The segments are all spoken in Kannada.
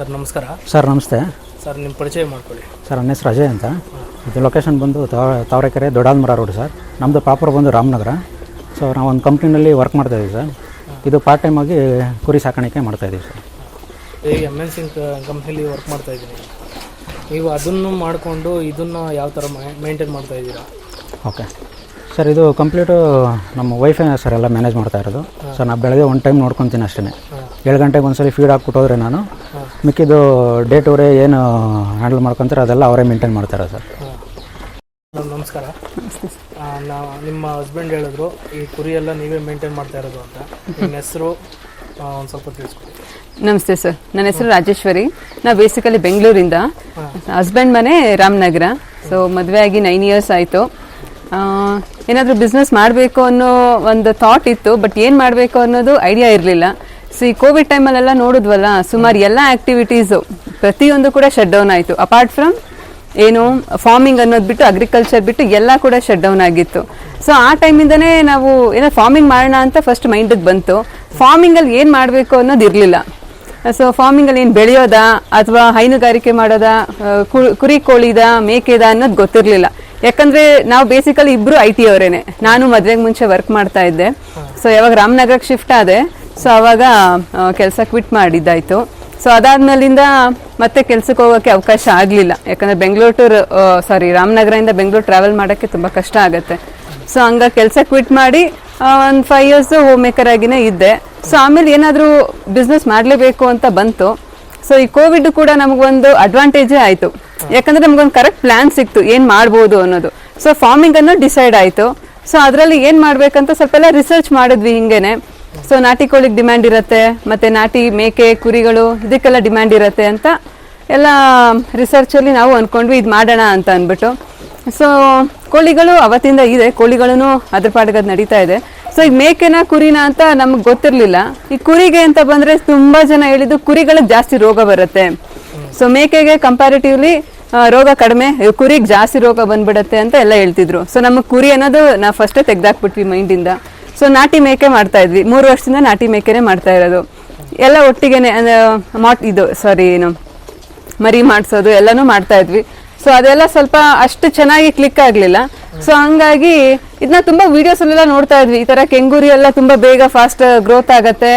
ಸರ್ ನಮಸ್ಕಾರ. ಸರ್ ನಮಸ್ತೆ. ಸರ್ ನಿಮ್ಮ ಪರಿಚಯ ಮಾಡ್ಕೊಳ್ಳಿ. ಸರ್ ನನ್ನ ಹೆಸರು ಅಜಯ್ ಅಂತ. ಇದು ಲೊಕೇಶನ್ ಬಂದು ತಾವರೆಕೆರೆ ದೊಡ್ಡಾಲ್ಮರ ರೋಡ್ ಸರ್. ನಮ್ಮದು ಪ್ರಾಪರ್ ಬಂದು ರಾಮನಗರ. ಸೊ ನಾವು ಒಂದು ಕಂಪ್ನಿನಲ್ಲಿ ವರ್ಕ್ ಮಾಡ್ತಾಯಿದ್ದೀವಿ ಸರ್. ಇದು ಪಾರ್ಟ್ ಟೈಮ್ ಆಗಿ ಕುರಿ ಸಾಕಾಣಿಕೆ ಮಾಡ್ತಾಯಿದ್ದೀವಿ ಸರ್. ಈಗ MNC ಕಂಪ್ನಿಲಿ ವರ್ಕ್ ಮಾಡ್ತಾಯಿದ್ದೀನಿ. ನೀವು ಅದನ್ನು ಮಾಡಿಕೊಂಡು ಇದನ್ನು ಯಾವ ಥರ ಮೇಂಟೈನ್ ಮಾಡ್ತಾಯಿದ್ದೀರಾ? ಓಕೆ ಸರ್, ಇದು ಕಂಪ್ಲೀಟು ನಮ್ಮ ವೈಫೈ ಸರ್ ಎಲ್ಲ ಮ್ಯಾನೇಜ್ ಮಾಡ್ತಾ ಇರೋದು. ಸರ್ ನಾನು ಬೆಳಗ್ಗೆ ಒಂದು ಟೈಮ್ ನೋಡ್ಕೊತೀನಿ ಅಷ್ಟೇ. 7 ಗಂಟೆಗೆ ಒಂದ್ಸರಿ ಫೀಡ್ ಹಾಕ್ಬಿಟ್ಟು ಹೋದರೆ ನಾನು ಮಿಕ್ಕಿದ್ದು ಡೇ ಟು ಡೇ ಏನು ಹ್ಯಾಂಡಲ್ ಮಾಡ್ಕೊತಾರೆ ಅದೆಲ್ಲ ಅವರೇ ಮೇಂಟೈನ್ ಮಾಡ್ತಾರೆ ಸರ್. ನಮಸ್ಕಾರ. ನಿಮ್ಮ ಹಸ್ಬೆಂಡ್ ಹೇಳಿದ್ರು ಈ ಕುರಿ ಎಲ್ಲ ನೀವೇ ಮೇಂಟೈನ್ ಮಾಡ್ತಾ ಇರೋದು ಅಂತ. ನಿಮ್ಮ ಹೆಸರು ಒಂದು ಸ್ವಲ್ಪ ತಿಳಿಸ್ಕೊಡಿ. ನಮಸ್ತೆ ಸರ್, ನನ್ನ ಹೆಸರು ರಾಜೇಶ್ವರಿ. ನಾವು ಬೇಸಿಕಲಿ ಬೆಂಗಳೂರಿಂದ. ಹಸ್ಬೆಂಡ್ ಮನೆ ರಾಮನಗರ. ಸೊ ಮದುವೆ ಆಗಿ 9 ಇಯರ್ಸ್ ಆಯಿತು. ಏನಾದರೂ ಬಿಸ್ನೆಸ್ ಮಾಡಬೇಕು ಅನ್ನೋ ಒಂದು ಥಾಟ್ ಇತ್ತು, ಬಟ್ ಏನು ಮಾಡಬೇಕು ಅನ್ನೋದು ಐಡಿಯಾ ಇರಲಿಲ್ಲ. ಸೊ ಈ ಕೋವಿಡ್ ಟೈಮಲ್ಲೆಲ್ಲ ನೋಡಿದ್ವಲ್ಲ, ಸುಮಾರು ಎಲ್ಲ ಆ್ಯಕ್ಟಿವಿಟೀಸು ಪ್ರತಿಯೊಂದು ಕೂಡ ಶಟ್ ಡೌನ್ ಆಯಿತು. ಅಪಾರ್ಟ್ ಫ್ರಮ್ ಏನು ಫಾರ್ಮಿಂಗ್ ಅನ್ನೋದು ಬಿಟ್ಟು, ಅಗ್ರಿಕಲ್ಚರ್ ಬಿಟ್ಟು ಎಲ್ಲ ಕೂಡ ಶಟ್ ಡೌನ್ ಆಗಿತ್ತು. ಸೊ ಆ ಟೈಮಿಂದನೇ ನಾವು ಏನೋ ಫಾರ್ಮಿಂಗ್ ಮಾಡೋಣ ಅಂತ ಫಸ್ಟ್ ಮೈಂಡಿಗೆ ಬಂತು. ಫಾರ್ಮಿಂಗಲ್ಲಿ ಏನು ಮಾಡಬೇಕು ಅನ್ನೋದು ಇರಲಿಲ್ಲ. ಸೊ ಫಾರ್ಮಿಂಗಲ್ಲಿ ಏನು ಬೆಳೆಯೋದಾ ಅಥವಾ ಹೈನುಗಾರಿಕೆ ಮಾಡೋದಾ, ಕುರಿ ಕೋಳಿದ ಮೇಕೆದ ಅನ್ನೋದು ಗೊತ್ತಿರಲಿಲ್ಲ. ಯಾಕಂದರೆ ನಾವು ಬೇಸಿಕಲಿ ಇಬ್ಬರು IT ಅವರೇನೆ. ನಾನು ಮದುವೆಗೆ ಮುಂಚೆ ವರ್ಕ್ ಮಾಡ್ತಾ ಇದ್ದೆ. ಸೊ ಯಾವಾಗ ರಾಮನಗರಕ್ಕೆ ಶಿಫ್ಟ್ ಆದೆ, ಸೊ ಆವಾಗ ಕೆಲಸ ಕ್ವಿಟ್ ಮಾಡಿದ್ದಾಯಿತು. ಸೊ ಅದಾದ್ಮೇಲಿಂದ ಮತ್ತೆ ಕೆಲ್ಸಕ್ಕೆ ಹೋಗೋಕ್ಕೆ ಅವಕಾಶ ಆಗಲಿಲ್ಲ. ಯಾಕಂದರೆ ರಾಮನಗರದಿಂದ ಬೆಂಗಳೂರು ಟ್ರಾವೆಲ್ ಮಾಡೋಕ್ಕೆ ತುಂಬ ಕಷ್ಟ ಆಗುತ್ತೆ. ಸೊ ಹಂಗಾಗಿ ಕೆಲಸ ಕ್ವಿಟ್ ಮಾಡಿ ಒಂದು 5 ಇಯರ್ಸ್ ಹೋಮ್ ಮೇಕರ್ ಆಗಿನೇ ಇದ್ದೆ. ಸೊ ಆಮೇಲೆ ಏನಾದರೂ ಬಿಸ್ನೆಸ್ ಮಾಡಲೇಬೇಕು ಅಂತ ಬಂತು. ಸೊ ಈ ಕೋವಿಡ್ ಕೂಡ ನಮಗೊಂದು ಅಡ್ವಾಂಟೇಜೇ ಆಯಿತು. ಯಾಕಂದರೆ ನಮಗೊಂದು ಕರೆಕ್ಟ್ ಪ್ಲ್ಯಾನ್ ಸಿಕ್ತು ಏನು ಮಾಡ್ಬೋದು ಅನ್ನೋದು. ಸೊ ಫಾರ್ಮಿಂಗ್ ಅನ್ನೋ ಡಿಸೈಡ್ ಆಯಿತು. ಸೊ ಅದರಲ್ಲಿ ಏನು ಮಾಡಬೇಕಂತ ಸ್ವಲ್ಪ ಎಲ್ಲ ರಿಸರ್ಚ್ ಮಾಡಿದ್ವಿ ಹಿಂಗೇನೆ. ಸೊ ನಾಟಿ ಕೋಳಿಗೆ ಡಿಮ್ಯಾಂಡ್ ಇರುತ್ತೆ, ಮತ್ತು ನಾಟಿ ಮೇಕೆ ಕುರಿಗಳು ಇದಕ್ಕೆಲ್ಲ ಡಿಮ್ಯಾಂಡ್ ಇರುತ್ತೆ ಅಂತ ಎಲ್ಲ ರಿಸರ್ಚಲ್ಲಿ ನಾವು ಅಂದ್ಕೊಂಡ್ವಿ ಇದು ಮಾಡೋಣ ಅಂತ ಅಂದ್ಬಿಟ್ಟು. ಸೊ ಕೋಳಿಗಳು ಅವತ್ತಿಂದ ಇದೆ, ಕೋಳಿಗಳೂ ಅದ್ರ ಪಾಡಿಗೆ ಅದು ನಡೀತಾ ಇದೆ. ಸೊ ಈಗ ಮೇಕೆನ ಕುರಿನ ಅಂತ ನಮಗೆ ಗೊತ್ತಿರಲಿಲ್ಲ. ಈ ಕುರಿಗೆ ಅಂತ ಬಂದರೆ ತುಂಬ ಜನ ಹೇಳಿದ್ದು ಕುರಿಗಳಿಗೆ ಜಾಸ್ತಿ ರೋಗ ಬರುತ್ತೆ. ಸೊ ಮೇಕೆಗೆ ಕಂಪ್ಯಾರಿಟಿವ್ಲಿ ರೋಗ ಕಡಿಮೆ, ಕುರಿಗೆ ಜಾಸ್ತಿ ರೋಗ ಬಂದ್ಬಿಡುತ್ತೆ ಅಂತ ಎಲ್ಲ ಹೇಳ್ತಿದ್ರು. ಸೊ ನಮಗೆ ಕುರಿ ಅನ್ನೋದು ನಾವು ಫಸ್ಟೇ ತೆಗ್ದಾಕ್ಬಿಟ್ವಿ ಮೈಂಡಿಂದ. ಸೊ ನಾಟಿ ಮೇಕೆ ಮಾಡ್ತಾ ಇದ್ವಿ. 3 ವರ್ಷದಿಂದ ನಾಟಿ ಮೇಕೆನೇ ಮಾಡ್ತಾ ಇರೋದು. ಎಲ್ಲ ಒಟ್ಟಿಗೆನೆ ಮರಿ ಮಾಡಿಸೋದು ಎಲ್ಲನೂ ಮಾಡ್ತಾ ಇದ್ವಿ. ಸೊ ಅದೆಲ್ಲ ಸ್ವಲ್ಪ ಅಷ್ಟು ಚೆನ್ನಾಗಿ ಕ್ಲಿಕ್ ಆಗಲಿಲ್ಲ. ಸೊ ಹಂಗಾಗಿ ಇದನ್ನ ತುಂಬ ವೀಡಿಯೋಸಲ್ಲೆಲ್ಲ ನೋಡ್ತಾ ಇದ್ವಿ. ಈ ಥರ ಕೆಂಗೂರಿ ಎಲ್ಲ ತುಂಬ ಬೇಗ ಫಾಸ್ಟ್ ಗ್ರೋತ್ ಆಗತ್ತೆ,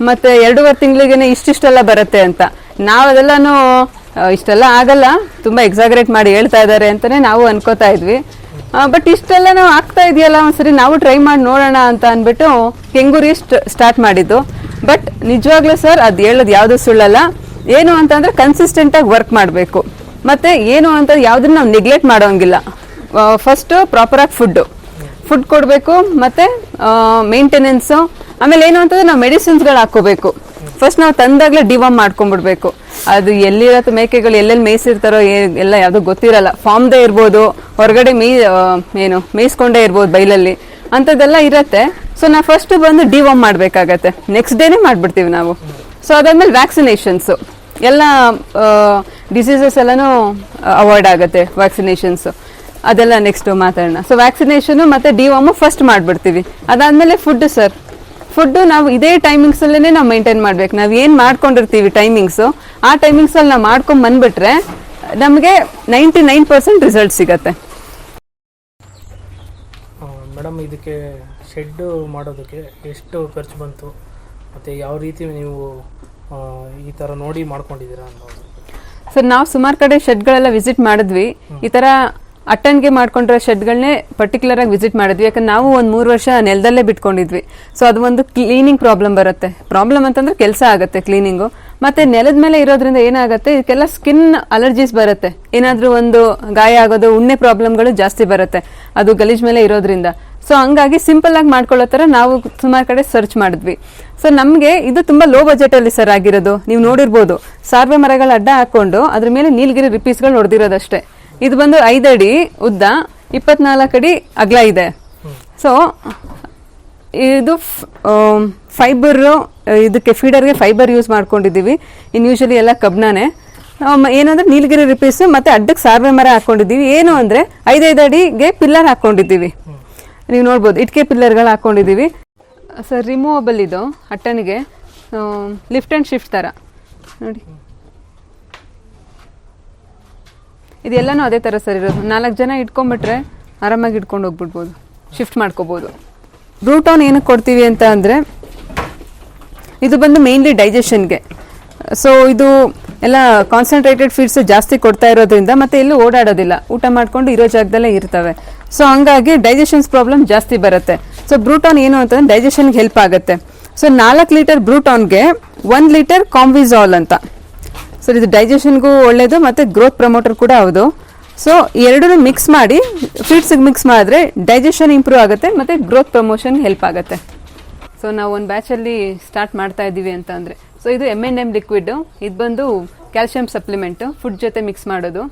ಮತ್ತು 2.5 ತಿಂಗಳಿಗೇನೆ ಇಷ್ಟಿಷ್ಟೆಲ್ಲ ಬರುತ್ತೆ ಅಂತ. ನಾವು ಅದೆಲ್ಲನೂ ಇಷ್ಟೆಲ್ಲ ಆಗಲ್ಲ, ತುಂಬ ಎಕ್ಸಾಗ್ರೇಟ್ ಮಾಡಿ ಹೇಳ್ತಾ ಇದ್ದಾರೆ ಅಂತಲೇ ನಾವು ಅನ್ಕೋತಾ ಇದ್ವಿ. ಬಟ್ ಇಷ್ಟೆಲ್ಲ ನಾವು ಆಗ್ತಾ ಇದೆಯಲ್ಲ, ಒಂದ್ಸರಿ ನಾವು ಟ್ರೈ ಮಾಡಿ ನೋಡೋಣ ಅಂತ ಅಂದ್ಬಿಟ್ಟು ಕೆಂಗೂರಿ ಸ್ಟಾರ್ಟ್ ಮಾಡಿದ್ದು. ಬಟ್ ನಿಜವಾಗ್ಲೂ ಸರ್ ಅದು ಹೇಳೋದು ಯಾವುದೂ ಸುಳ್ಳಲ್ಲ. ಏನು ಅಂತಂದರೆ ಕನ್ಸಿಸ್ಟೆಂಟಾಗಿ ವರ್ಕ್ ಮಾಡಬೇಕು, ಮತ್ತು ಏನು ಅಂತ ಯಾವುದನ್ನು ನಾವು ನೆಗ್ಲೆಕ್ಟ್ ಮಾಡೋಂಗಿಲ್ಲ. ಫಸ್ಟು ಪ್ರಾಪರಾಗಿ ಫುಡ್ ಕೊಡಬೇಕು, ಮತ್ತು ಮೇಂಟೆನೆನ್ಸು. ಆಮೇಲೆ ಏನು ಅಂತಂದರೆ ನಾವು ಮೆಡಿಸಿನ್ಸ್ಗಳು ಹಾಕ್ಕೋಬೇಕು. ಫಸ್ಟ್ ನಾವು ತಂದಾಗಲೇ ಡಿವಾರ್ಮ್ ಮಾಡ್ಕೊಂಡ್ಬಿಡ್ಬೇಕು. ಅದು ಎಲ್ಲಿರತ್ತೆ ಮೇಕೆಗಳು ಎಲ್ಲೆಲ್ಲಿ ಮೇಯಿಸಿರ್ತಾರೋ ಎಲ್ಲ ಯಾವುದೋ ಗೊತ್ತಿರಲ್ಲ. ಫಾರ್ಮ್ದೇ ಇರ್ಬೋದು, ಹೊರಗಡೆ ಮೇಯಿಸ್ಕೊಂಡೇ ಇರ್ಬೋದು ಬೈಲಲ್ಲಿ, ಅಂಥದ್ದೆಲ್ಲ ಇರತ್ತೆ. ಸೊ ನಾವು ಫಸ್ಟ್ ಬಂದು ಡಿವಾರ್ಮ್ ಮಾಡಬೇಕಾಗತ್ತೆ. ನೆಕ್ಸ್ಟ್ ಡೇನೇ ಮಾಡಿಬಿಡ್ತೀವಿ ನಾವು. ಸೊ ಅದಾದ್ಮೇಲೆ ವ್ಯಾಕ್ಸಿನೇಷನ್ಸು ಎಲ್ಲ ಡಿಸೀಸಸ್ ಎಲ್ಲನೂ ಅವಾಯ್ಡ್ ಆಗುತ್ತೆ. ವ್ಯಾಕ್ಸಿನೇಷನ್ಸು ಅದೆಲ್ಲ ನೆಕ್ಸ್ಟು ಮಾತಾಡೋಣ. ಸೊ ವ್ಯಾಕ್ಸಿನೇಷನು ಮತ್ತು ಡಿವಾರ್ಮು ಫಸ್ಟ್ ಮಾಡಿಬಿಡ್ತೀವಿ. ಅದಾದಮೇಲೆ ಫುಡ್ಡು ನಾವು ಇದೇ ಟೈಮಿಂಗ್ಸಲ್ಲೇ ನಾವು ಮೇಂಟೈನ್ ಮಾಡಬೇಕು. ನಾವು ಏನು ಮಾಡ್ಕೊಂಡಿರ್ತೀವಿ ಟೈಮಿಂಗ್ಸು, ಆ ಟೈಮಿಂಗ್ಸಲ್ಲಿ ನಾವು ಮಾಡ್ಕೊಂಡು ಬಂದುಬಿಟ್ರೆ ನಮಗೆ 99% ರಿಸಲ್ಟ್ ಸಿಗತ್ತೆ. ಮೇಡಮ್, ಇದಕ್ಕೆ ಶೆಡ್ಡು ಮಾಡೋದಕ್ಕೆ ಎಷ್ಟು ಖರ್ಚು ಬಂತು, ಮತ್ತು ಯಾವ ರೀತಿ ನೀವು ಈ ಥರ ನೋಡಿ ಮಾಡ್ಕೊಂಡಿದ್ದೀರಾ ಅನ್ನೋದು? ಸರ್ ನಾವು ಸುಮಾರು ಕಡೆ ಶೆಡ್ಗಳೆಲ್ಲ ವಿಸಿಟ್ ಮಾಡಿದ್ವಿ. ಈ ಥರ ಅಟ್ಟನ್ಗೆ ಮಾಡ್ಕೊಂಡಿರೋ ಶೆಡ್ಗಳನ್ನೇ ಪರ್ಟಿಕ್ಯುಲರಾಗಿ ವಿಸಿಟ್ ಮಾಡಿದ್ವಿ. ಯಾಕಂದ್ರೆ ನಾವು ಒಂದು 3 ವರ್ಷ ನೆಲದಲ್ಲೇ ಬಿಟ್ಕೊಂಡಿದ್ವಿ. ಸೊ ಅದು ಒಂದು ಕ್ಲೀನಿಂಗ್ ಪ್ರಾಬ್ಲಮ್ ಬರುತ್ತೆ. ಪ್ರಾಬ್ಲಮ್ ಅಂತಂದ್ರೆ ಕೆಲಸ ಆಗುತ್ತೆ ಕ್ಲೀನಿಂಗು. ಮತ್ತು ನೆಲದ ಮೇಲೆ ಇರೋದ್ರಿಂದ ಏನಾಗುತ್ತೆ, ಇದಕ್ಕೆಲ್ಲ ಸ್ಕಿನ್ ಅಲರ್ಜೀಸ್ ಬರುತ್ತೆ. ಏನಾದರೂ ಒಂದು ಗಾಯ ಆಗೋದು, ಉಣ್ಣೆ ಪ್ರಾಬ್ಲಮ್ಗಳು ಜಾಸ್ತಿ ಬರುತ್ತೆ ಅದು ಗಲೀಜ್ ಮೇಲೆ ಇರೋದ್ರಿಂದ. ಸೊ ಹಂಗಾಗಿ ಸಿಂಪಲ್ ಆಗಿ ಮಾಡ್ಕೊಳ್ಳೋ ಥರ ನಾವು ಸುಮಾರು ಕಡೆ ಸರ್ಚ್ ಮಾಡಿದ್ವಿ. ಸೊ ನಮಗೆ ಇದು ತುಂಬ ಲೋ ಬಜೆಟಲ್ಲಿ ಸರ್ ಆಗಿರೋದು. ನೀವು ನೋಡಿರ್ಬೋದು, ಸಾರ್ವೆ ಮರಗಳ ಅಡ್ಡ ಹಾಕ್ಕೊಂಡು ಅದ್ರ ಮೇಲೆ ನೀಲಗಿರಿ ರಿಪೀಸ್ಗಳು ಹೊಡೆದಿರೋದಷ್ಟೇ. ಇದು ಬಂದು 5 ಅಡಿ ಉದ್ದ, 24 ಅಡಿ ಅಗಲ ಇದೆ. ಸೊ ಇದು ಫೈಬರು, ಇದಕ್ಕೆ ಫೀಡರ್ಗೆ ಫೈಬರ್ ಯೂಸ್ ಮಾಡ್ಕೊಂಡಿದ್ದೀವಿ. ಇನ್ನು ಯೂಶಲಿ ಎಲ್ಲ ಕಬ್ಣನೇ. ಏನಂದ್ರೆ ನೀಲಗಿರಿ ರಿಪೀಸು ಮತ್ತು ಅಡ್ಡಕ್ಕೆ ಸಾರ್ವೆ ಮರ ಹಾಕ್ಕೊಂಡಿದ್ದೀವಿ. ಏನು ಅಂದರೆ 5 ಅಡಿಗೆ ಪಿಲ್ಲರ್ ಹಾಕ್ಕೊಂಡಿದ್ದೀವಿ. ನೀವು ನೋಡ್ಬೋದು, ಇಟ್ಕೆ ಪಿಲ್ಲರ್ಗಳು ಹಾಕ್ಕೊಂಡಿದ್ದೀವಿ. ಸರ್ ರಿಮೂವಬಲ್ ಇದು ಅಟ್ಟನಿಗೆ, ಲಿಫ್ಟ್ ಆ್ಯಂಡ್ ಶಿಫ್ಟ್ ಥರ ನೋಡಿ. ಇದೆಲ್ಲನೂ ಅದೇ ಥರ ಸರ್ ಇರೋದು. 4 ಜನ ಇಟ್ಕೊಂಡ್ಬಿಟ್ರೆ ಆರಾಮಾಗಿ ಇಟ್ಕೊಂಡು ಹೋಗ್ಬಿಡ್ಬೋದು, ಶಿಫ್ಟ್ ಮಾಡ್ಕೋಬೋದು. ಬ್ರೂಟಾನ್ ಏನಕ್ಕೆ ಕೊಡ್ತೀವಿ ಅಂತ ಅಂದರೆ ಇದು ಬಂದು ಮೇಯ್ನ್ಲಿ ಡೈಜೆಷನ್ಗೆ. ಸೊ ಇದು ಎಲ್ಲ ಕಾನ್ಸಂಟ್ರೇಟೆಡ್ ಫೀಡ್ಸ್ ಜಾಸ್ತಿ ಕೊಡ್ತಾ ಇರೋದ್ರಿಂದ ಮತ್ತೆ ಎಲ್ಲೂ ಓಡಾಡೋದಿಲ್ಲ, ಊಟ ಮಾಡ್ಕೊಂಡು ಇರೋ ಜಾಗದಲ್ಲೇ ಇರ್ತವೆ. ಸೊ ಹಂಗಾಗಿ ಡೈಜೆಷನ್ಸ್ ಪ್ರಾಬ್ಲಮ್ ಜಾಸ್ತಿ ಬರುತ್ತೆ. ಸೊ ಬ್ರೂಟಾನ್ ಏನು ಅಂತಂದ್ರೆ ಡೈಜೆಷನ್ಗೆ ಹೆಲ್ಪ್ ಆಗುತ್ತೆ. ಸೊ 4 ಲೀಟರ್ ಬ್ರೂಟಾನ್ಗೆ 1 ಲೀಟರ್ ಕಾಂಬಿಜಾಲ್ ಅಂತ. ಸೊ ಇದು ಡೈಜೆಷನ್ಗೂ ಒಳ್ಳೇದು ಮತ್ತು ಗ್ರೋತ್ ಪ್ರಮೋಟರ್ ಕೂಡ ಹೌದು. ಸೊ ಎರಡನ್ನೂ ಮಿಕ್ಸ್ ಮಾಡಿ ಫೀಡ್ಸಿಗೆ ಮಿಕ್ಸ್ ಮಾಡಿದ್ರೆ ಡೈಜೆಷನ್ ಇಂಪ್ರೂವ್ ಆಗುತ್ತೆ ಮತ್ತು ಗ್ರೋತ್ ಪ್ರಮೋಷನ್ಗೆ ಹೆಲ್ಪ್ ಆಗುತ್ತೆ. ಸೊ ನಾವು ಒಂದು ಬ್ಯಾಚಲ್ಲಿ ಸ್ಟಾರ್ಟ್ ಮಾಡ್ತಾ ಇದ್ದೀವಿ ಅಂತ ಅಂದರೆ, ಸೊ ಇದು M&M ಲಿಕ್ವಿಡ್ಡು, ಇದು ಬಂದು ಕ್ಯಾಲ್ಶಿಯಂ ಸಪ್ಲಿಮೆಂಟು, ಫುಡ್ ಜೊತೆ ಮಿಕ್ಸ್ ಮಾಡೋದು.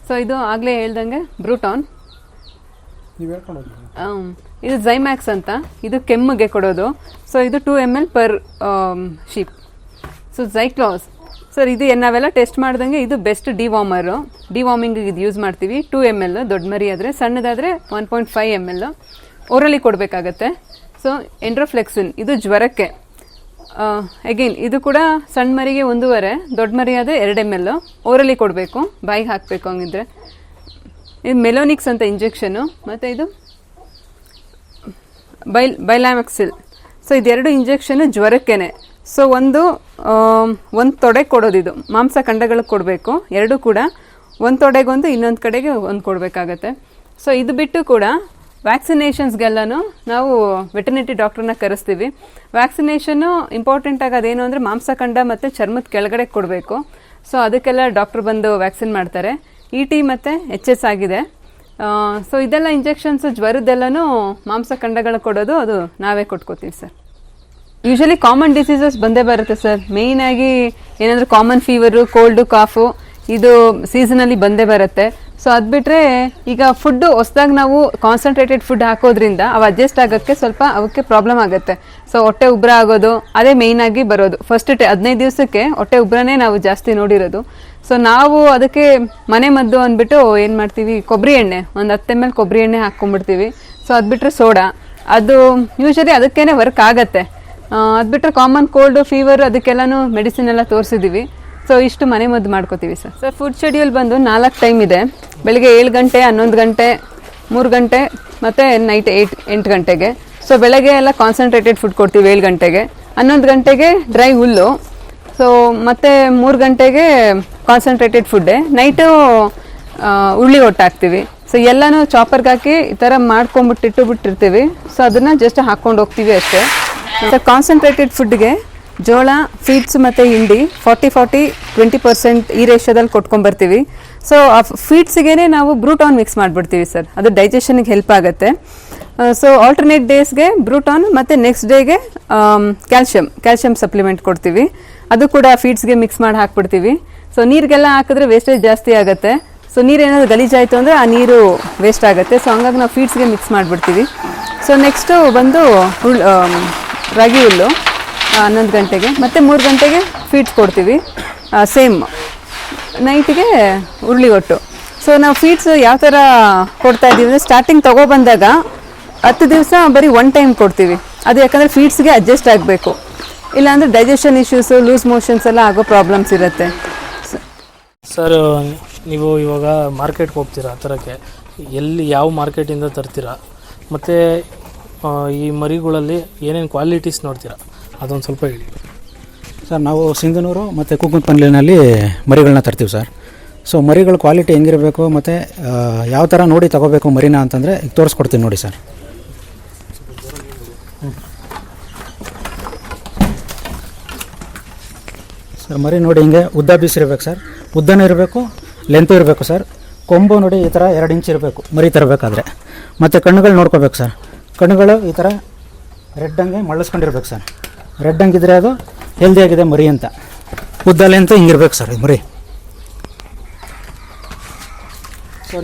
ಸೊ ಇದು ಆಗಲೇ ಹೇಳ್ದಂಗೆ ಬ್ರೂಟಾನ್, ಇದು ಝೈಮ್ಯಾಕ್ಸ್ ಅಂತ, ಇದು ಕೆಮ್ಮಿಗೆ ಕೊಡೋದು. ಸೊ ಇದು 2 ml ಪರ್ ಶೀಪ್. ಸೊ ಝೈಕ್ಲಾಸ್ ಸರ್, ಇದು ನಾವೆಲ್ಲ ಟೆಸ್ಟ್ ಮಾಡ್ದಂಗೆ ಇದು ಬೆಸ್ಟ್ ಡಿವಾರ್ಮರು. ಡಿವಾರ್ಮಿಂಗಿಗೆ ಇದು ಯೂಸ್ ಮಾಡ್ತೀವಿ. 2 ml ದೊಡ್ಡ ಮರಿ ಆದರೆ, ಸಣ್ಣದಾದರೆ 1.5 ml ಓರಲಿ ಕೊಡಬೇಕಾಗತ್ತೆ. ಸೊ ಎಂಡ್ರೋಫ್ಲೆಕ್ಸಿನ್ ಇದು ಜ್ವರಕ್ಕೆ. ಅಗೈನ್ ಇದು ಕೂಡ ಸಣ್ಣ ಮರಿಗೆ 1.5, ದೊಡ್ಡ ಮರಿ ಆದರೆ 2 ml ಓರಲಿ ಕೊಡಬೇಕು, ಬಾಯಿಗೆ ಹಾಕಬೇಕು ಹಂಗಿದ್ರೆ. ಇದು ಮೆಲೋನಿಕ್ಸ್ ಅಂತ ಇಂಜೆಕ್ಷನು, ಮತ್ತು ಇದು ಬೈಲಾಮೆಕ್ಸಿಲ್. ಸೊ ಇದೆರಡು ಇಂಜೆಕ್ಷನು ಜ್ವರಕ್ಕೇನೆ. ಸೊ ಒಂದು ತೊಡೆ ಕೊಡೋದು, ಇದು ಮಾಂಸ ಖಂಡಗಳಿಗೆ ಕೊಡಬೇಕು. ಎರಡೂ ಕೂಡ ಒಂದು ತೊಡೆಗೊಂದು, ಇನ್ನೊಂದು ಕಡೆಗೆ ಒಂದು ಕೊಡಬೇಕಾಗತ್ತೆ. ಸೊ ಇದು ಬಿಟ್ಟು ಕೂಡ ವ್ಯಾಕ್ಸಿನೇಷನ್ಸ್ಗೆಲ್ಲನೂ ನಾವು ವೆಟರ್ನಿಟಿ ಡಾಕ್ಟ್ರನ್ನ ಕರೆಸ್ತೀವಿ. ವ್ಯಾಕ್ಸಿನೇಷನ್ನು ಇಂಪಾರ್ಟೆಂಟ್ ಆಗೋದೇನು ಅಂದರೆ ಮಾಂಸಖಂಡ ಮತ್ತು ಚರ್ಮದ ಕೆಳಗಡೆ ಕೊಡಬೇಕು. ಸೊ ಅದಕ್ಕೆಲ್ಲ ಡಾಕ್ಟ್ರ್ ಬಂದು ವ್ಯಾಕ್ಸಿನ್ ಮಾಡ್ತಾರೆ. ET ಮತ್ತು HS ಆಗಿದೆ. ಸೊ ಇದೆಲ್ಲ ಇಂಜೆಕ್ಷನ್ಸು ಜ್ವರದ್ದೆಲ್ಲನೂ ಮಾಂಸಖಂಡಗಳಿಗೆ ಕೊಡೋದು, ಅದು ನಾವೇ ಕೊಟ್ಕೋತೀವಿ ಸರ್. ಯೂಶಲಿ ಕಾಮನ್ ಡಿಸೀಸಸ್ ಬಂದೇ ಬರುತ್ತೆ ಸರ್. ಮೇಯ್ನಾಗಿ ಏನಾದರೂ ಕಾಮನ್ ಫೀವರು, ಕೋಲ್ಡು, ಕಾಫು ಇದು ಸೀಸನಲ್ಲಿ ಬಂದೇ ಬರುತ್ತೆ. ಸೊ ಅದು ಬಿಟ್ಟರೆ ಈಗ ಫುಡ್ಡು ಹೊಸ್ದಾಗಿ ನಾವು ಕಾನ್ಸಂಟ್ರೇಟೆಡ್ ಫುಡ್ ಹಾಕೋದ್ರಿಂದ ಅವು ಅಡ್ಜಸ್ಟ್ ಆಗೋಕ್ಕೆ ಸ್ವಲ್ಪ ಅವಕ್ಕೆ ಪ್ರಾಬ್ಲಮ್ ಆಗುತ್ತೆ. ಸೊ ಹೊಟ್ಟೆ ಉಬ್ಬರ ಆಗೋದು ಅದೇ ಮೇಯ್ನಾಗಿ ಬರೋದು. ಫಸ್ಟ್ 15 ದಿವಸಕ್ಕೆ ಹೊಟ್ಟೆ ಉಬ್ಬರನೇ ನಾವು ಜಾಸ್ತಿ ನೋಡಿರೋದು. ಸೊ ನಾವು ಅದಕ್ಕೆ ಮನೆ ಮದ್ದು ಅಂದ್ಬಿಟ್ಟು ಏನು ಮಾಡ್ತೀವಿ, ಕೊಬ್ಬರಿ ಎಣ್ಣೆ ಒಂದು 10 ml ಕೊಬ್ಬರಿ ಎಣ್ಣೆ ಹಾಕ್ಕೊಂಡ್ಬಿಡ್ತೀವಿ. ಸೊ ಅದು ಬಿಟ್ಟರೆ ಸೋಡಾ, ಅದು ಯೂಶಲಿ ಅದಕ್ಕೇ ವರ್ಕ್ ಆಗುತ್ತೆ. ಅದು ಬಿಟ್ಟರೆ ಕಾಮನ್ ಕೋಲ್ಡು, ಫೀವರ್ ಅದಕ್ಕೆಲ್ಲನೂ ಮೆಡಿಸಿನ್ ಎಲ್ಲ ತೋರಿಸಿದ್ದೀವಿ. ಸೊ ಇಷ್ಟು ಮನೆ ಮದ್ದು ಮಾಡ್ಕೋತೀವಿ ಸರ್. ಸರ್ ಫುಡ್ ಶೆಡ್ಯೂಲ್ ಬಂದು 4 ಟೈಮ್ ಇದೆ. ಬೆಳಿಗ್ಗೆ 7 ಗಂಟೆ, 11 ಗಂಟೆ, 3 ಗಂಟೆ ಮತ್ತು ನೈಟ್ 8 ಗಂಟೆಗೆ. ಸೊ ಬೆಳಗ್ಗೆ ಎಲ್ಲ ಕಾನ್ಸಂಟ್ರೇಟೆಡ್ ಫುಡ್ ಕೊಡ್ತೀವಿ 7 ಗಂಟೆಗೆ, 11 ಗಂಟೆಗೆ ಡ್ರೈ ಹುಲ್ಲು. ಸೊ ಮತ್ತು 3 ಗಂಟೆಗೆ ಕಾನ್ಸಂಟ್ರೇಟೆಡ್ ಫುಡ್ಡೆ. ನೈಟು ಉಳ್ಳಿ ಒಟ್ಟಾಕ್ತೀವಿ. ಸೊ ಎಲ್ಲನೂ ಚಾಪರ್ಗೆ ಹಾಕಿ ಈ ಥರ ಮಾಡ್ಕೊಂಬಿಟ್ಟಿರ್ತೀವಿ. ಸೊ ಅದನ್ನು ಜಸ್ಟ್ ಹಾಕ್ಕೊಂಡು ಹೋಗ್ತೀವಿ ಅಷ್ಟೇ. ಸೊ ಕಾನ್ಸಂಟ್ರೇಟೆಡ್ ಫುಡ್ಗೆ ಜೋಳ, ಫೀಡ್ಸ್ ಮತ್ತು ಹಿಂಡಿ 40-20% ಈ ರೇಷದಲ್ಲಿ ಕೊಟ್ಕೊಂಡ್ಬರ್ತೀವಿ. ಸೊ ಆ ಫೀಡ್ಸಿಗೆ ನಾವು ಬ್ರೂಟಾನ್ ಮಿಕ್ಸ್ ಮಾಡಿಬಿಡ್ತೀವಿ ಸರ್, ಅದು ಡೈಜೆಷನ್ಗೆ ಹೆಲ್ಪ್ ಆಗುತ್ತೆ. ಸೊ ಆಲ್ಟರ್ನೇಟ್ ಡೇಸ್ಗೆ ಬ್ರೂಟಾನ್ ಮತ್ತು ನೆಕ್ಸ್ಟ್ ಡೇಗೆ ಕ್ಯಾಲ್ಶಿಯಂ ಸಪ್ಲಿಮೆಂಟ್ ಕೊಡ್ತೀವಿ. ಅದು ಕೂಡ ಫೀಡ್ಸ್ಗೆ ಮಿಕ್ಸ್ ಮಾಡಿ ಹಾಕ್ಬಿಡ್ತೀವಿ. ಸೊ ನೀರಿಗೆಲ್ಲ ಹಾಕಿದ್ರೆ ವೇಸ್ಟೇಜ್ ಜಾಸ್ತಿ ಆಗುತ್ತೆ. ಸೊ ನೀರೇನಾದರೂ ಗಲೀಜಾಯಿತು ಅಂದರೆ ಆ ನೀರು ವೇಸ್ಟ್ ಆಗುತ್ತೆ. ಸೊ ಹಂಗಾಗಿ ನಾವು ಫೀಡ್ಸ್ಗೆ ಮಿಕ್ಸ್ ಮಾಡಿಬಿಡ್ತೀವಿ. ಸೊ ನೆಕ್ಸ್ಟು ಬಂದು ರಾಗಿ ಹುಲ್ಲು 11 ಗಂಟೆಗೆ, ಮತ್ತು 3 ಗಂಟೆಗೆ ಫೀಡ್ಸ್ ಕೊಡ್ತೀವಿ. ಸೇಮ್ ನೈಟಿಗೆ ಉರುಳಿ ಒಟ್ಟು. ಸೊ ನಾವು ಫೀಡ್ಸ್ ಯಾವ ಥರ ಕೊಡ್ತಾ ಇದ್ದೀವಿ ಅಂದರೆ, ಸ್ಟಾರ್ಟಿಂಗ್ ತೊಗೊಬಂದಾಗ 10 ದಿವಸ ಬರೀ 1 ಟೈಮ್ ಕೊಡ್ತೀವಿ. ಅದು ಯಾಕಂದರೆ ಫೀಡ್ಸ್ಗೆ ಅಡ್ಜಸ್ಟ್ ಆಗಬೇಕು, ಇಲ್ಲಾಂದರೆ ಡೈಜೆಷನ್ ಇಶ್ಯೂಸು, ಲೂಸ್ ಮೋಷನ್ಸ್ ಎಲ್ಲ ಆಗೋ ಪ್ರಾಬ್ಲಮ್ಸ್ ಇರುತ್ತೆ. ಸರ್ ನೀವು ಇವಾಗ ಮಾರ್ಕೆಟ್ಗೆ ಹೋಗ್ತೀರಾ, ಆ ಥರಕ್ಕೆ ಎಲ್ಲಿ ಯಾವ ಮಾರ್ಕೆಟಿಂದ ತರ್ತೀರಾ, ಮತ್ತು ಈ ಮರಿಗಳಲ್ಲಿ ಏನೇನು ಕ್ವಾಲಿಟೀಸ್ ನೋಡ್ತೀರಾ ಅದೊಂದು ಸ್ವಲ್ಪ ಹೇಳಿ ಸರ್. ನಾವು ಸಿಂಧನೂರು ಮತ್ತು ಕುಕ್ಕುಂಪಲ್ಲಿನಲ್ಲಿ ಮರಿಗಳನ್ನ ತರ್ತೀವಿ ಸರ್. ಸೊ ಮರಿಗಳ ಕ್ವಾಲಿಟಿ ಹೆಂಗಿರಬೇಕು ಮತ್ತು ಯಾವ ಥರ ನೋಡಿ ತೊಗೋಬೇಕು ಮರಿನ ಅಂತಂದರೆ ಈಗ ತೋರಿಸ್ಕೊಡ್ತೀನಿ ನೋಡಿ ಸರ್. ಸರ್ ಮರಿ ನೋಡಿ ಹಿಂಗೆ ಉದ್ದ ಬೀಸಿರ್ಬೇಕು ಸರ್, ಉದ್ದನೂ ಇರಬೇಕು, ಲೆಂತು ಇರಬೇಕು ಸರ್. ಕೊಂಬು ನೋಡಿ ಈ ಥರ 2 ಇಂಚ್ ಇರಬೇಕು ಮರಿ ತರಬೇಕಾದ್ರೆ. ಮತ್ತು ಕಣ್ಣುಗಳು ನೋಡ್ಕೋಬೇಕು ಸರ್. ಕಣ್ಣುಗಳು ಈ ಥರ ರೆಡ್ಡಂಗೆ ಮಳ್ಳಿಸ್ಕೊಂಡಿರ್ಬೇಕು ಸರ್. ರೆಡ್ಡಂಗಿದ್ರೆ ಅದು ಹೆಲ್ದಿಯಾಗಿದೆ ಮರಿ ಅಂತ. ಉದ್ದ ಲೆಂತು ಹಿಂಗಿರ್ಬೇಕು ಸರ್ ಈ ಮರಿ. ಸೊ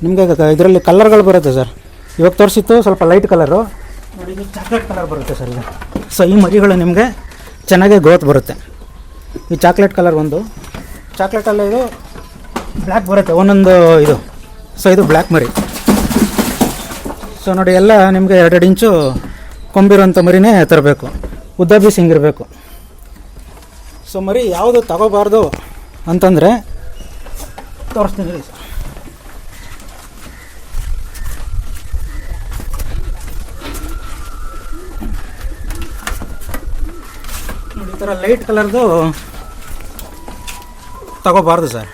ನಿಮಗೆ ಇದರಲ್ಲಿ ಕಲರ್ಗಳು ಬರುತ್ತೆ ಸರ್. ಇವಾಗ ತೋರಿಸಿತ್ತು ಸ್ವಲ್ಪ ಲೈಟ್ ಕಲರು, ನೋಡಿ ಇದು ಚಾಕ್ಲೇಟ್ ಕಲರ್ ಬರುತ್ತೆ ಸರ್ ಇದು. ಸೊ ಈ ಮರಿಗಳು ನಿಮಗೆ ಚೆನ್ನಾಗೇ ಗ್ರೋತ್ ಬರುತ್ತೆ. ಈ ಚಾಕ್ಲೇಟ್ ಕಲರ್ ಒಂದು, ಚಾಕ್ಲೇಟಲ್ಲಿ ಇದು ಬ್ಲ್ಯಾಕ್ ಬರುತ್ತೆ ಒಂದೊಂದು ಇದು. ಸೊ ಇದು ಬ್ಲ್ಯಾಕ್ ಮರಿ. ಸೊ ನೋಡಿ ಎಲ್ಲ ನಿಮಗೆ 2 ಇಂಚು ಕೊಂಬಿರೋಂಥ ಮರಿನೇ ತರಬೇಕು, ಉದ್ದ ಬೀಸ್ ಹಿಂಗಿರಬೇಕು. ಸೊ ಮರಿ ಯಾವುದು ತಗೋಬಾರ್ದು ಅಂತಂದರೆ ತೋರಿಸ್ತೀನಿ ರೀ ಸರ್. ನೋಡಿ, ಈ ಥರ ಲೈಟ್ ಕಲರ್ದು ತಗೋಬಾರ್ದು ಸರ್.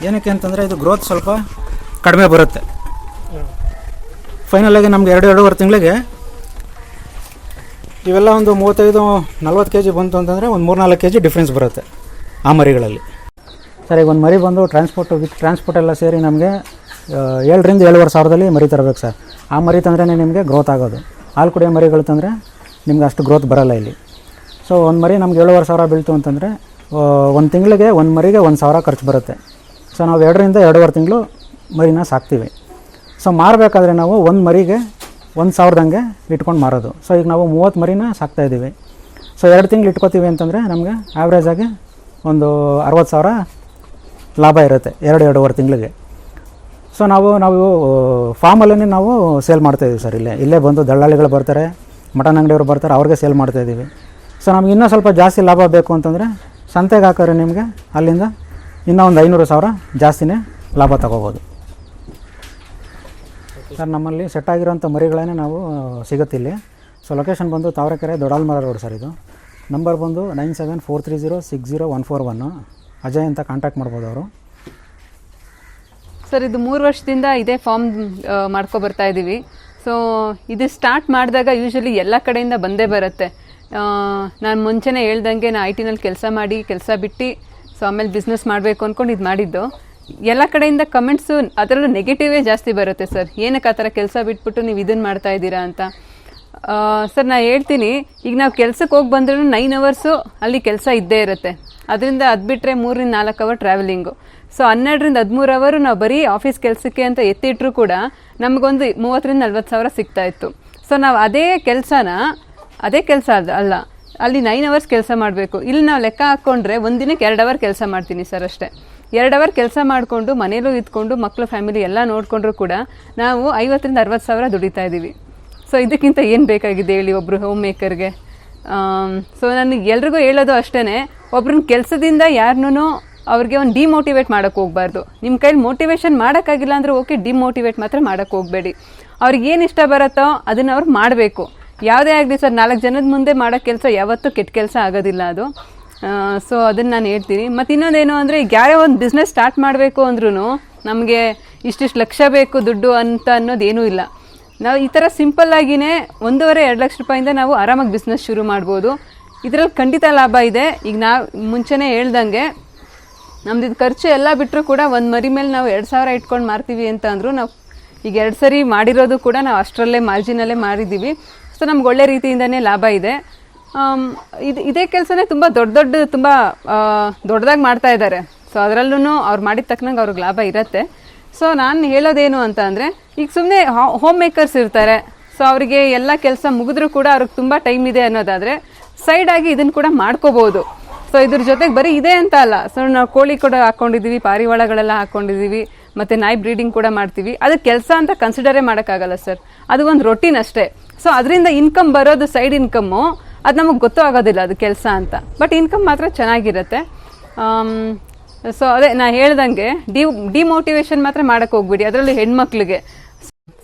ಏನಕ್ಕೆ ಅಂತಂದರೆ ಇದು ಗ್ರೋತ್ ಸ್ವಲ್ಪ ಕಡಿಮೆ ಬರುತ್ತೆ. ಫೈನಲಾಗಿ ನಮ್ಗೆ 2-2.5 ತಿಂಗಳಿಗೆ ಇವೆಲ್ಲ ಒಂದು 35-40 kg ಬಂತು ಅಂತಂದರೆ ಒಂದು 3-4 kg ಡಿಫ್ರೆನ್ಸ್ ಬರುತ್ತೆ ಆ ಮರಿಗಳಲ್ಲಿ. ಸರ್, ಈಗ ಒಂದು ಮರಿ ಬಂದು ಟ್ರಾನ್ಸ್ಪೋರ್ಟ್ ಎಲ್ಲ ಸೇರಿ ನಮಗೆ 7,000-7,500 ಸಾವಿರದಲ್ಲಿ ಮರಿ ತರಬೇಕು ಸರ್. ಆ ಮರಿ ತಂದ್ರೇ ನಿಮಗೆ ಗ್ರೋತ್ ಆಗೋದು. ಹಾಲು ಕುಡಿಯೋ ಮರಿಗಳು ತಂದರೆ ನಿಮ್ಗೆ ಅಷ್ಟು ಗ್ರೋತ್ ಬರೋಲ್ಲ ಇಲ್ಲಿ. ಸೊ ಒಂದು ಮರಿ ನಮ್ಗೆ 7,500 ಸಾವಿರ ಬೀಳ್ತು ಅಂತಂದರೆ ಒಂದು ತಿಂಗಳಿಗೆ ಒಂದು ಮರಿಗೆ 1,000 ಖರ್ಚು ಬರುತ್ತೆ. ಸೊ ನಾವು 2-2.5 ತಿಂಗಳು ಮರಿನ ಸಾಕ್ತೀವಿ. ಸೊ ಮಾರಬೇಕಾದ್ರೆ ನಾವು ಒಂದು ಮರಿಗೆ 1,000ದಂಗೆ ಇಟ್ಕೊಂಡು ಮಾರೋದು. ಸೊ ಈಗ ನಾವು 30 ಮರಿನ ಸಾಕ್ತಾಯಿದ್ದೀವಿ. ಸೊ 2 ತಿಂಗಳು ಇಟ್ಕೋತೀವಿ ಅಂತಂದರೆ ನಮಗೆ ಆ್ಯಾವ್ರೇಜಾಗಿ ಒಂದು 60,000 ಲಾಭ ಇರುತ್ತೆ 2-2.5 ತಿಂಗಳಿಗೆ. ಸೊ ನಾವು ಫಾರ್ಮಲ್ಲೇ ನಾವು ಸೇಲ್ ಮಾಡ್ತಾಯಿದ್ದೀವಿ ಸರ್. ಇಲ್ಲೇ ಬಂದು ದಳ್ಳಾಳಿಗಳು ಬರ್ತಾರೆ, ಮಟನ್ ಅಂಗಡಿಯವರು ಬರ್ತಾರೆ, ಅವ್ರಿಗೆ ಸೇಲ್ ಮಾಡ್ತಾಯಿದ್ದೀವಿ. ಸೊ ನಮ್ಗೆ ಇನ್ನೂ ಸ್ವಲ್ಪ ಜಾಸ್ತಿ ಲಾಭ ಬೇಕು ಅಂತಂದರೆ ಸಂತೆಗೆ ಹಾಕಿದ್ರೆ ನಿಮಗೆ ಅಲ್ಲಿಂದ ಇನ್ನೂ ಒಂದು 500,000 ಜಾಸ್ತಿನೇ ಲಾಭ ತಗೋಬೋದು ಸರ್. ನಮ್ಮಲ್ಲಿ ಸೆಟ್ ಆಗಿರೋಂಥ ಮರಿಗಳೇ ನಾವು ಸಿಗುತ್ತಿಲ್ಲಿ. ಸೊ ಲೊಕೇಶನ್ ಬಂದು ತಾವರೆಕೆರೆ ದೊಡ್ಡಾಲ್ಮರ ರೋಡ್ ಸರ್. ಇದು ನಂಬರ್ ಬಂದು 9743060141. ಅಜಯ್ ಅಂತ ಕಾಂಟ್ಯಾಕ್ಟ್ ಮಾಡ್ಬೋದು ಅವರು. ಸರ್, ಇದು 3 ವರ್ಷದಿಂದ ಇದೇ ಫಾರ್ಮ್ ಮಾಡ್ಕೊ ಬರ್ತಾ ಇದ್ದೀವಿ. ಸೊ ಇದು ಸ್ಟಾರ್ಟ್ ಮಾಡಿದಾಗ ಯೂಶ್ವಲಿ ಎಲ್ಲ ಕಡೆಯಿಂದ ಬಂದೇ ಬರುತ್ತೆ. ನಾನು ಮುಂಚೆನೇ ಹೇಳ್ದಂಗೆ ನಾ IT ನಲ್ಲಿ ಕೆಲಸ ಬಿಟ್ಟು ಸೊ ಆಮೇಲೆ ಬಿಸ್ನೆಸ್ ಮಾಡಬೇಕು ಅಂದ್ಕೊಂಡು ಇದು ಮಾಡಿದ್ದು. ಎಲ್ಲ ಕಡೆಯಿಂದ ಕಮೆಂಟ್ಸು ಅದರಲ್ಲೂ ನೆಗೆಟಿವೇ ಜಾಸ್ತಿ ಬರುತ್ತೆ ಸರ್. ಏನಕ್ಕೆ ಆ ಥರ ಕೆಲಸ ಬಿಟ್ಬಿಟ್ಟು ನೀವು ಇದನ್ನು ಮಾಡ್ತಾ ಇದ್ದೀರಾ ಅಂತ. ಸರ್, ನಾನು ಹೇಳ್ತೀನಿ, ಈಗ ನಾವು ಕೆಲ್ಸಕ್ಕೆ ಹೋಗಿ ಬಂದ್ರೂ 9 ಅವರ್ಸು ಅಲ್ಲಿ ಕೆಲಸ ಇದ್ದೇ ಇರುತ್ತೆ. ಅದರಿಂದ ಅದು ಬಿಟ್ಟರೆ 3-4 ಅವರ್ ಟ್ರಾವೆಲಿಂಗು. ಸೊ 12-13 ಅವರು ನಾವು ಬರೀ ಆಫೀಸ್ ಕೆಲಸಕ್ಕೆ ಅಂತ ಎತ್ತಿಟ್ರೂ ಕೂಡ ನಮಗೊಂದು 30,000-40,000 ಸಾವಿರ ಸಿಗ್ತಾಯಿತ್ತು. ಸೊ ನಾವು ಅದೇ ಕೆಲಸ ಅಲ್ಲ, ಅಲ್ಲಿ 9 ಅವರ್ಸ್ ಕೆಲಸ ಮಾಡಬೇಕು. ಇಲ್ಲಿ ನಾವು ಲೆಕ್ಕ ಹಾಕ್ಕೊಂಡ್ರೆ ಒಂದಿನಕ್ಕೆ 2 ಅವರ್ ಕೆಲಸ ಮಾಡ್ತೀನಿ ಸರ್ ಅಷ್ಟೇ. 2 ಅವರ್ ಕೆಲಸ ಮಾಡಿಕೊಂಡು ಮನೇಲೂ ಇದ್ಕೊಂಡು ಮಕ್ಕಳು ಫ್ಯಾಮಿಲಿ ಎಲ್ಲ ನೋಡಿಕೊಂಡ್ರು ಕೂಡ ನಾವು 50,000-60,000 ಸಾವಿರ ದುಡಿತಾ ಇದ್ದೀವಿ. ಸೊ ಇದಕ್ಕಿಂತ ಏನು ಬೇಕಾಗಿದೆ ಹೇಳಿ ಒಬ್ಬರು ಹೋಮ್ ಮೇಕರ್ಗೆ. ಸೊ ನನಗೆ ಎಲ್ರಿಗೂ ಹೇಳೋದು ಅಷ್ಟೇ, ಒಬ್ರನ್ನ ಕೆಲಸದಿಂದ ಯಾರನ್ನೂ ಅವ್ರಿಗೆ ಒಂದು ಡಿಮೋಟಿವೇಟ್ ಮಾಡೋಕ್ಕೆ ಹೋಗಬಾರ್ದು. ನಿಮ್ಮ ಕೈಲಿ ಮೋಟಿವೇಶನ್ ಮಾಡೋಕ್ಕಾಗಿಲ್ಲ ಅಂದರೆ ಓಕೆ, ಡಿಮೋಟಿವೇಟ್ ಮಾತ್ರ ಮಾಡೋಕ್ಕೆ ಹೋಗಬೇಡಿ. ಅವ್ರಿಗೆ ಏನು ಇಷ್ಟ ಬರುತ್ತೋ ಅದನ್ನು ಅವ್ರು ಮಾಡಬೇಕು. ಯಾವುದೇ ಆಗಲಿ ಸರ್, 4 ಜನದ ಮುಂದೆ ಮಾಡೋ ಕೆಲಸ ಯಾವತ್ತೂ ಕೆಟ್ಟ ಕೆಲಸ ಆಗೋದಿಲ್ಲ ಅದು. ಸೊ ಅದನ್ನು ನಾನು ಹೇಳ್ತೀನಿ. ಮತ್ತು ಇನ್ನೊಂದೇನು ಅಂದರೆ, ಈಗ ಯಾರೇ ಒಂದು ಬಿಸ್ನೆಸ್ ಸ್ಟಾರ್ಟ್ ಮಾಡಬೇಕು ಅಂದ್ರೂ ನಮಗೆ ಇಷ್ಟಿಷ್ಟು ಲಕ್ಷ ಬೇಕು ದುಡ್ಡು ಅಂತ ಅನ್ನೋದೇನೂ ಇಲ್ಲ. ನಾವು ಈ ಥರ ಸಿಂಪಲ್ಲಾಗಿಯೇ 1.5-2 ಲಕ್ಷ ರೂಪಾಯಿಂದ ನಾವು ಆರಾಮಾಗಿ ಬಿಸ್ನೆಸ್ ಶುರು ಮಾಡ್ಬೋದು. ಇದರಲ್ಲಿ ಖಂಡಿತ ಲಾಭ ಇದೆ. ಈಗ ನಾವು ಮುಂಚೆನೇ ಹೇಳ್ದಂಗೆ ನಮ್ದು ಇದು ಖರ್ಚು ಎಲ್ಲ ಬಿಟ್ಟರು ಕೂಡ ಒಂದು ಮರಿ ಮೇಲೆ ನಾವು 2,000 ಇಟ್ಕೊಂಡು ಮಾರ್ತೀವಿ ಅಂತ ಅಂದರೂ ನಾವು ಈಗ 2 ಸರಿ ಮಾಡಿರೋದು ಕೂಡ ನಾವು ಅಷ್ಟರಲ್ಲೇ ಮಾರ್ಜಿನಲ್ಲೇ ಮಾರಿದ್ದೀವಿ. ಸೊ ನಮ್ಗೆ ಒಳ್ಳೆ ರೀತಿಯಿಂದನೇ ಲಾಭ ಇದೆ. ಇದೇ ಕೆಲಸನೇ ತುಂಬ ದೊಡ್ಡದಾಗಿ ಮಾಡ್ತಾ ಇದ್ದಾರೆ. ಸೊ ಅದರಲ್ಲೂ ಅವ್ರು ಮಾಡಿದ ತಕ್ಕನಂಗೆ ಅವ್ರಿಗೆ ಲಾಭ ಇರುತ್ತೆ. ಸೊ ನಾನು ಹೇಳೋದೇನು ಅಂತ ಅಂದರೆ, ಈಗ ಸುಮ್ಮನೆ ಹೋಮ್ ಮೇಕರ್ಸ್ ಇರ್ತಾರೆ. ಸೊ ಅವರಿಗೆ ಎಲ್ಲ ಕೆಲಸ ಮುಗಿದ್ರೂ ಕೂಡ ಅವ್ರಿಗೆ ತುಂಬ ಟೈಮ್ ಇದೆ ಅನ್ನೋದಾದರೆ ಸೈಡಾಗಿ ಇದನ್ನು ಕೂಡ ಮಾಡ್ಕೋಬೋದು. ಸೊ ಇದ್ರ ಜೊತೆಗೆ ಬರೀ ಇದೆ ಅಂತ ಅಲ್ಲ, ಸೊ ನಾವು ಕೋಳಿ ಕೂಡ ಹಾಕ್ಕೊಂಡಿದ್ದೀವಿ, ಪಾರಿವಾಳಗಳೆಲ್ಲ ಹಾಕ್ಕೊಂಡಿದ್ದೀವಿ, ಮತ್ತು ನಾಯಿ ಬ್ರೀಡಿಂಗ್ ಕೂಡ ಮಾಡ್ತೀವಿ. ಅದು ಕೆಲಸ ಅಂತ ಕನ್ಸಿಡರೇ ಮಾಡೋಕ್ಕಾಗಲ್ಲ ಸರ್, ಅದು ಒಂದು ರೊಟೀನ್ ಅಷ್ಟೇ. ಸೊ ಅದರಿಂದ ಇನ್ಕಮ್ ಬರೋದು ಸೈಡ್ ಇನ್ಕಮ್ಮು, ಅದು ನಮಗೆ ಗೊತ್ತೂ ಆಗೋದಿಲ್ಲ ಅದು ಕೆಲಸ ಅಂತ, ಬಟ್ ಇನ್ಕಮ್ ಮಾತ್ರ ಚೆನ್ನಾಗಿರುತ್ತೆ. ಸೊ ಅದೇ ನಾ ಹೇಳ್ದಂಗೆ ಡಿಮೋಟಿವೇಶನ್ ಮಾತ್ರ ಮಾಡೋಕ್ಕೆ ಹೋಗ್ಬಿಡಿ, ಅದರಲ್ಲೂ ಹೆಣ್ಮಕ್ಳಿಗೆ.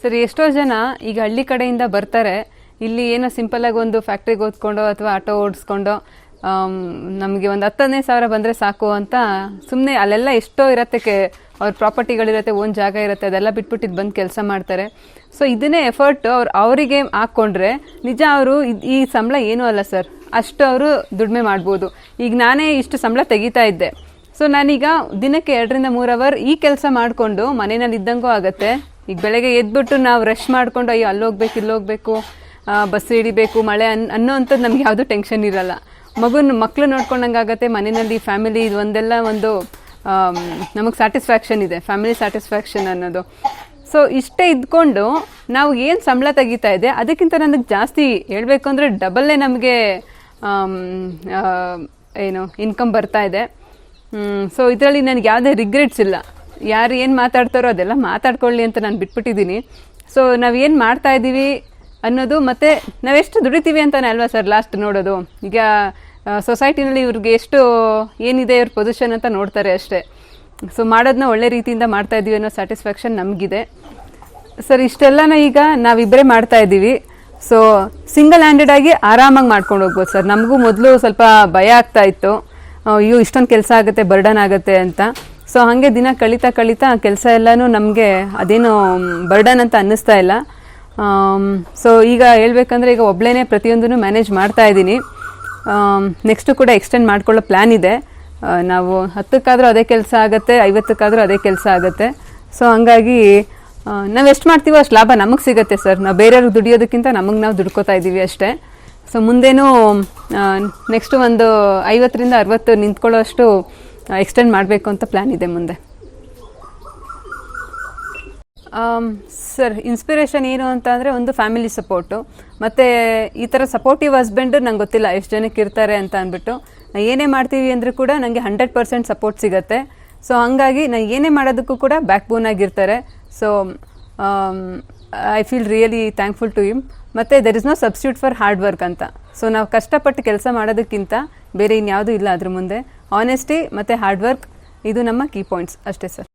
ಸರಿ, ಎಷ್ಟೋ ಜನ ಈಗ ಹಳ್ಳಿ ಕಡೆಯಿಂದ ಬರ್ತಾರೆ, ಇಲ್ಲಿ ಏನೋ ಸಿಂಪಲ್ಲಾಗಿ ಒಂದು ಫ್ಯಾಕ್ಟ್ರಿಗೆ ಓದ್ಕೊಂಡೋ ಅಥವಾ ಆಟೋ ಓಡಿಸ್ಕೊಂಡೋ ನಮಗೆ ಒಂದು 10,000 ಸಾವಿರ ಬಂದರೆ ಸಾಕು ಅಂತ ಸುಮ್ಮನೆ ಅಲ್ಲೆಲ್ಲ ಎಷ್ಟೋ ಇರತ್ತೆ, ಅವ್ರ ಪ್ರಾಪರ್ಟಿಗಳಿರುತ್ತೆ, ಓನ್ ಜಾಗ ಇರುತ್ತೆ, ಅದೆಲ್ಲ ಬಿಟ್ಬಿಟ್ಟು ಇದು ಬಂದು ಕೆಲಸ ಮಾಡ್ತಾರೆ. ಸೊ ಇದನ್ನೇ ಎಫರ್ಟ್ ಅವರಿಗೆ ಹಾಕ್ಕೊಂಡ್ರೆ ನಿಜ ಅವರು ಈ ಸಂಬಳ ಏನೂ ಅಲ್ಲ ಸರ್, ಅಷ್ಟು ಅವರು ದುಡಿಮೆ ಮಾಡ್ಬೋದು. ಈಗ ನಾನೇ ಇಷ್ಟು ಸಂಬಳ ತೆಗಿತಾ ಇದ್ದೆ. ಸೊ ನಾನೀಗ ದಿನಕ್ಕೆ 2-3 ಅವರ್ ಈ ಕೆಲಸ ಮಾಡಿಕೊಂಡು ಮನೆಯಲ್ಲಿ ಇದ್ದಂಗೂ ಆಗುತ್ತೆ. ಈಗ ಬೆಳಗ್ಗೆ ಎದ್ಬಿಟ್ಟು ನಾವು ರಶ್ ಮಾಡಿಕೊಂಡು ಅಯ್ಯೋ ಅಲ್ಲೋಗ್ಬೇಕು ಇಲ್ಲೋಗ್ಬೇಕು, ಬಸ್ ಹಿಡಿಬೇಕು, ಮಳೆ ಅನ್ನೋ ಅಂಥದ್ದು ನಮ್ಗೆ ಯಾವುದೂ ಟೆನ್ಷನ್ ಇರಲ್ಲ. ಮಕ್ಕಳು ನೋಡ್ಕೊಂಡಂಗಾಗತ್ತೆ, ಮನೆಯಲ್ಲಿ ಫ್ಯಾಮಿಲಿ ಇದು ಒಂದೆಲ್ಲ ಒಂದು ನಮಗೆ ಸ್ಯಾಟಿಸ್ಫ್ಯಾಕ್ಷನ್ ಇದೆ, ಫ್ಯಾಮಿಲಿ ಸ್ಯಾಟಿಸ್ಫ್ಯಾಕ್ಷನ್ ಅನ್ನೋದು. ಸೊ ಇಷ್ಟೇ ಇದ್ಕೊಂಡು ನಾವು ಏನು ಸಂಬಳ ತೆಗಿತಾ ಇದೆ ಅದಕ್ಕಿಂತ ನನಗೆ ಜಾಸ್ತಿ ಹೇಳಬೇಕು ಅಂದರೆ ಡಬಲ್ಲೇ ನಮಗೆ ಇನ್ಕಮ್ ಬರ್ತಾ ಇದೆ. ಸೊ ಇದರಲ್ಲಿ ನನಗೆ ಯಾವುದೇ ರಿಗ್ರೆಟ್ಸ್ ಇಲ್ಲ. ಯಾರು ಏನು ಮಾತಾಡ್ತಾರೋ ಅದೆಲ್ಲ ಮಾತಾಡ್ಕೊಳ್ಳಿ ಅಂತ ನಾನು ಬಿಟ್ಬಿಟ್ಟಿದ್ದೀನಿ. ಸೊ ನಾವೇನು ಮಾಡ್ತಾ ಇದ್ದೀವಿ ಅನ್ನೋದು, ಮತ್ತು ನಾವೆಷ್ಟು ದುಡಿತೀವಿ ಅಂತಾನೆ ಅಲ್ವಾ ಸರ್ ಲಾಸ್ಟ್ ನೋಡೋದು. ಈಗ ಸೊಸೈಟಿನಲ್ಲಿ ಇವ್ರಿಗೆ ಎಷ್ಟು ಏನಿದೆ ಇವ್ರ ಪೊಸಿಷನ್ ಅಂತ ನೋಡ್ತಾರೆ ಅಷ್ಟೇ. ಸೊ ಮಾಡೋದನ್ನ ಒಳ್ಳೆ ರೀತಿಯಿಂದ ಮಾಡ್ತಾ ಇದ್ದೀವಿ ಅನ್ನೋ ಸ್ಯಾಟಿಸ್ಫ್ಯಾಕ್ಷನ್ ನಮಗಿದೆ. ಸರ್ ಇಷ್ಟೆಲ್ಲನ ಈಗ ನಾವಿಬ್ಬರೇ ಮಾಡ್ತಾ ಇದ್ದೀವಿ. ಸೊ ಸಿಂಗಲ್ ಹ್ಯಾಂಡೆಡ್ ಆಗಿ ಆರಾಮಾಗಿ ಮಾಡ್ಕೊಂಡು ಹೋಗ್ಬೋದು ಸರ್. ನಮಗೂ ಮೊದಲು ಸ್ವಲ್ಪ ಭಯ ಆಗ್ತಾ ಇತ್ತು, ಅಯ್ಯೋ ಇಷ್ಟೊಂದು ಕೆಲಸ ಆಗುತ್ತೆ, ಬರ್ಡನ್ ಆಗುತ್ತೆ ಅಂತ. ಸೊ ಹಾಗೆ ದಿನ ಕಳೀತಾ ಕೆಲಸ ಎಲ್ಲನೂ ನಮಗೆ ಅದೇನು ಬರ್ಡನ್ ಅಂತ ಅನ್ನಿಸ್ತಾ ಇಲ್ಲ. ಸೊ ಈಗ ಹೇಳ್ಬೇಕಂದ್ರೆ ಈಗ ಒಬ್ಳೇನೆ ಪ್ರತಿಯೊಂದನ್ನು ಮ್ಯಾನೇಜ್ ಮಾಡ್ತಾ ಇದ್ದೀನಿ. ನೆಕ್ಸ್ಟು ಕೂಡ ಎಕ್ಸ್ಟೆಂಡ್ ಮಾಡ್ಕೊಳ್ಳೋ ಪ್ಲ್ಯಾನ್ ಇದೆ. ನಾವು 10ಕ್ಕಾದರೂ ಅದೇ ಕೆಲಸ ಆಗುತ್ತೆ, 50ಕ್ಕಾದರೂ ಅದೇ ಕೆಲಸ ಆಗುತ್ತೆ. ಸೊ ಹಂಗಾಗಿ ನಾವು ಎಷ್ಟು ಮಾಡ್ತೀವೋ ಅಷ್ಟು ಲಾಭ ನಮಗೆ ಸಿಗುತ್ತೆ ಸರ್. ನಾವು ಬೇರೆಯವ್ರಿಗೆ ದುಡಿಯೋದಕ್ಕಿಂತ ನಮಗೆ ನಾವು ದುಡ್ಕೋತಾ ಇದ್ದೀವಿ ಅಷ್ಟೇ. ಸೊ ಮುಂದೇನೂ ನೆಕ್ಸ್ಟು ಒಂದು 50ರಿಂದ 60 ನಿಂತ್ಕೊಳ್ಳೋಷ್ಟು ಎಕ್ಸ್ಟೆಂಡ್ ಮಾಡಬೇಕು ಅಂತ ಪ್ಲ್ಯಾನ್ ಇದೆ ಮುಂದೆ. ಸರ್ ಇನ್ಸ್ಪಿರೇಷನ್ ಏನು ಅಂತ ಅಂದರೆ ಒಂದು ಫ್ಯಾಮಿಲಿ ಸಪೋರ್ಟು, ಮತ್ತು ಈ ಥರ ಸಪೋರ್ಟಿವ್ ಹಸ್ಬೆಂಡು ನಂಗೆ ಗೊತ್ತಿಲ್ಲ ಎಷ್ಟು ಜನಕ್ಕೆ ಇರ್ತಾರೆ ಅಂತ ಅಂದ್ಬಿಟ್ಟು. ನಾನು ಏನೇ ಮಾಡ್ತೀವಿ ಅಂದರೂ ಕೂಡ ನನಗೆ 100% ಸಪೋರ್ಟ್ ಸಿಗುತ್ತೆ. ಸೊ ಹಂಗಾಗಿ ನಾನು ಏನೇ ಮಾಡೋದಕ್ಕೂ ಕೂಡ ಬ್ಯಾಕ್ ಬೋನ್ ಆಗಿರ್ತಾರೆ. So I feel really thankful to him. ಮತ್ತು there is no substitute for hard work ಅಂತ. ಸೊ ನಾವು ಕಷ್ಟಪಟ್ಟು ಕೆಲಸ ಮಾಡೋದಕ್ಕಿಂತ ಬೇರೆ ಇನ್ಯಾವುದೂ ಇಲ್ಲ ಅದ್ರ ಮುಂದೆ. ಆನೆಸ್ಟಿ ಮತ್ತು ಹಾರ್ಡ್ ವರ್ಕ್ ಇದು ನಮ್ಮ ಕೀ ಪಾಯಿಂಟ್ಸ್ ಅಷ್ಟೇ ಸರ್.